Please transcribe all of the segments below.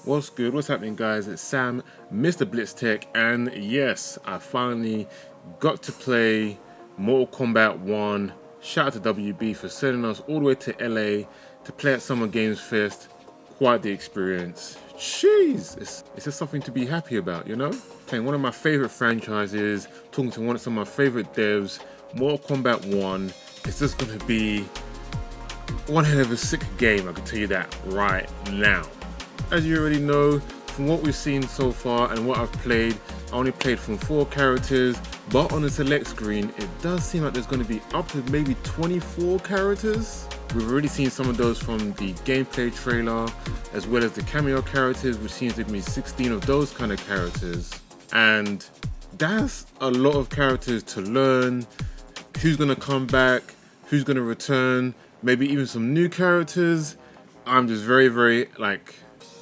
What's good? What's happening, guys? It's Sam, MrBlitztek, and yes, I finally got to play Mortal Kombat 1. Shout out to WB for sending us all the way to LA to play at Summer Games Fest. Quite the experience. Jeez, it's just something to be happy about, you know? Playing one of my favorite franchises, talking to one of some of my favorite devs, Mortal Kombat 1. It's just gonna be one hell of a sick game, I can tell you that right now. As you already know, from what we've seen so far and what I've played, I only played from 4 characters, but on the select screen, it does seem like there's going to be up to maybe 24 characters. We've already seen some of those from the gameplay trailer, as well as the cameo characters, which seems to be 16 of those kind of characters. And that's a lot of characters to learn, who's going to come back, who's going to return, maybe even some new characters. I'm just very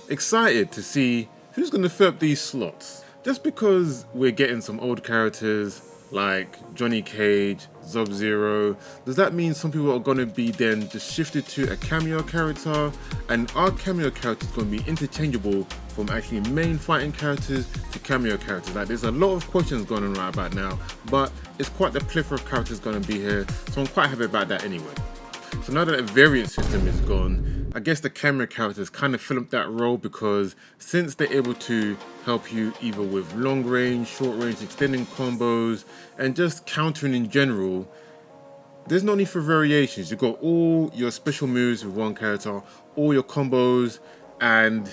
excited to see who's going to fill up these slots. Just because we're getting some old characters like Johnny Cage, Sub-Zero, does that mean some people are going to be then just shifted to a cameo character? And are cameo characters going to be interchangeable from actually main fighting characters to cameo characters? Like, there's a lot of questions going on right about now, but it's quite the plethora of characters going to be here, so I'm quite happy about that anyway. So now that the variant system is gone, I guess the camera characters kind of fill up that role, because since they're able to help you either with long range, short range, extending combos, and just countering in general, there's no need for variations. You've got all your special moves with one character, all your combos, and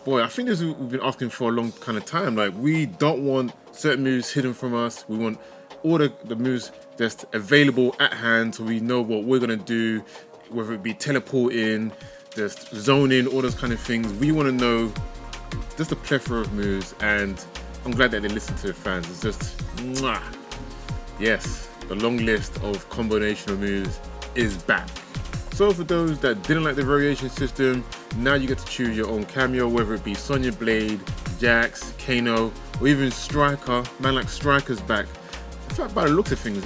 boy, I think this is what we've been asking for a long kind of time. Like, we don't want certain moves hidden from us. We want all the moves just available at hand, so we know what we're gonna do, whether it be teleporting, just zoning, all those kind of things. We want to know just a plethora of moves, and I'm glad that they listen to the fans. It's just mwah. Yes, the long list of combinational moves is back. So for those that didn't like the variation system, now you get to choose your own cameo, whether it be Sonya Blade, Jax, Kano, or even Striker. Man, like Striker's back. In fact, by the looks of things,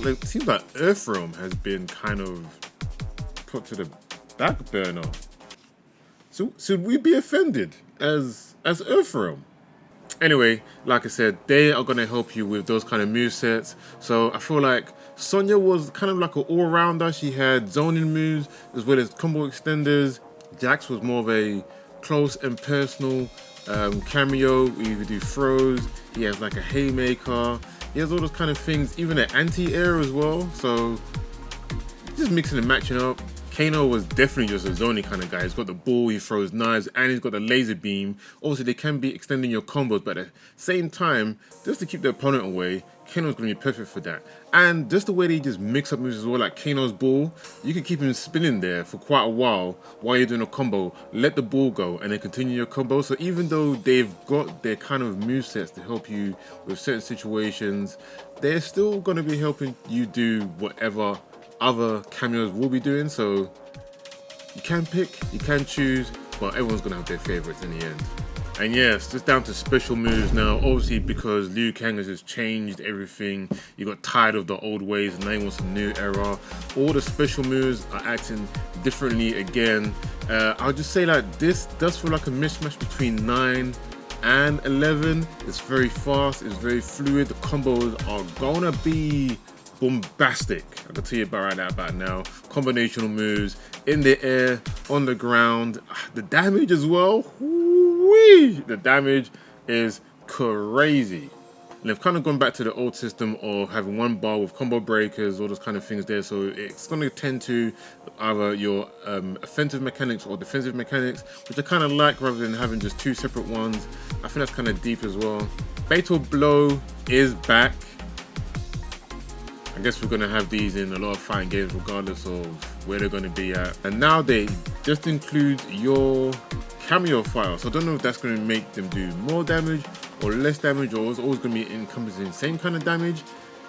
it seems like Earthrealm has been kind of put to the back burner. So should we be offended as Earthrealm? Anyway, like I said, they are going to help you with those kind of movesets. So I feel like Sonya was kind of like an all-rounder. She had zoning moves as well as combo extenders. Jax was more of a close and personal cameo. We would do throws. He has like a haymaker. He has all those kind of things, even an anti-air as well. So just mixing and matching up. Kano was definitely just a zoning kind of guy. He's got the ball, he throws knives, and he's got the laser beam. Obviously, they can be extending your combos, but at the same time, just to keep the opponent away, Kano's going to be perfect for that. And just the way they just mix up moves as well, like Kano's ball, you can keep him spinning there for quite a while you're doing a combo, let the ball go, and then continue your combo. So even though they've got their kind of movesets to help you with certain situations, they're still going to be helping you do whatever other cameos will be doing. So you can pick, you can choose, but everyone's gonna have their favorites in the end. And yes, just down to special moves now. Obviously, because Liu Kang has just changed everything, you got tired of the old ways and now you want some new era. All the special moves are acting differently again. I'll just say, like, this does feel like a mismatch between 9 and 11. It's very fast, it's very fluid. The combos are gonna be bombastic. I can tell you about now. Combinational moves in the air, on the ground. The damage as well. Whee! The damage is crazy. And they've kind of gone back to the old system of having one bar with combo breakers, all those kind of things there. So it's going to tend to either your offensive mechanics or defensive mechanics, which I kind of like, rather than having just 2 separate ones. I think that's kind of deep as well. Fatal Blow is back. I guess we're going to have these in a lot of fighting games regardless of where they're going to be at. And now they just include your cameo file. So I don't know if that's going to make them do more damage or less damage, or it's always going to be encompassing the same kind of damage,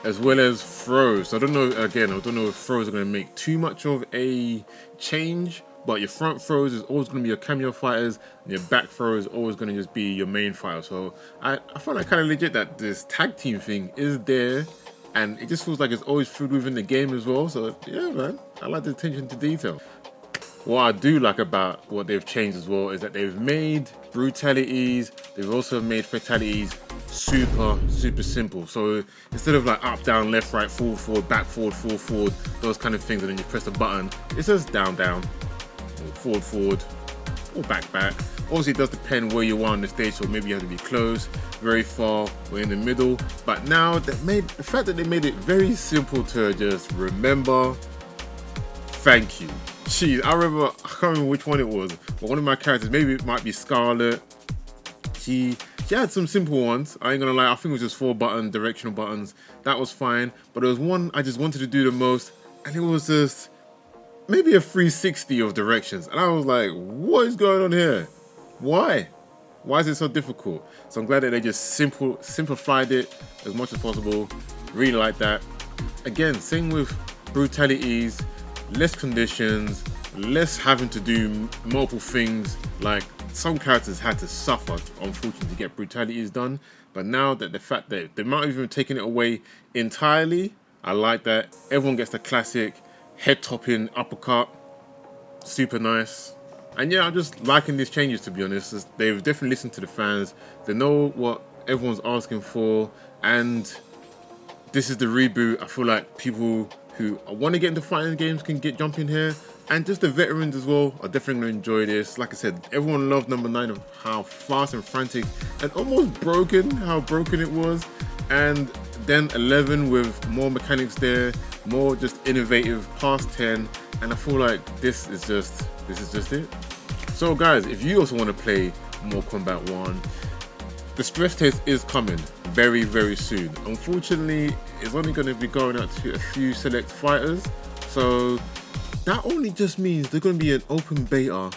as well as throws. So I don't know, again, I don't know if throws are going to make too much of a change, but your front throws is always going to be your cameo fighters, and your back throws is always going to just be your main fighter. So I find it kind of legit that this tag team thing is there. And it just feels like it's always food within the game as well. So yeah, man, I like the attention to detail. What I do like about what they've changed as well is that they've made brutalities, they've also made fatalities super simple. So instead of like up, down, left, right, forward, back, forward, those kind of things, and then you press the button, it says down, or forward, or back. Obviously it does depend where you are on the stage, so maybe you have to be close, very far, or in the middle. But now the fact that they made it very simple to just remember, thank you. Jeez, I remember, I can't remember which one it was, but one of my characters, maybe it might be Scarlet, she had some simple ones. I ain't gonna lie, I think it was just 4 directional buttons. That was fine, but there was one I just wanted to do the most, and it was just maybe a 360 of directions, and I was like, what is going on here? Why is it so difficult? So I'm glad that they just simplified it as much as possible. Really like that. Again, same with brutalities, less conditions, less having to do multiple things. Like some characters had to suffer, unfortunately, to get brutalities done. But now that the fact that they might have even taken it away entirely, I like that. Everyone gets the classic head-topping uppercut. Super nice. And yeah, I'm just liking these changes, to be honest. They've definitely listened to the fans. They know what everyone's asking for. And this is the reboot. I feel like people who want to get into fighting games can jump in here. And just the veterans as well are definitely going to enjoy this. Like I said, everyone loved number 9 of how fast and frantic and almost broken, how broken it was. And then 11 with more mechanics there, more just innovative, past 10. And I feel like this is just it. So guys, if you also want to play more Kombat 1, the stress test is coming very soon. Unfortunately, it's only going to be going out to a few select fighters, so that only just means they're going to be an open beta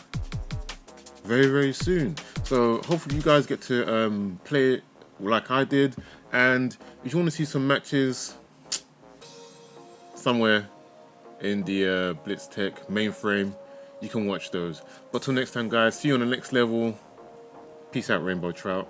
very soon. So hopefully you guys get to play it like I did, and if you want to see some matches somewhere in the BlitzTek mainframe, you can watch those. But till next time guys, see you on the next level. Peace out, Rainbow Trout.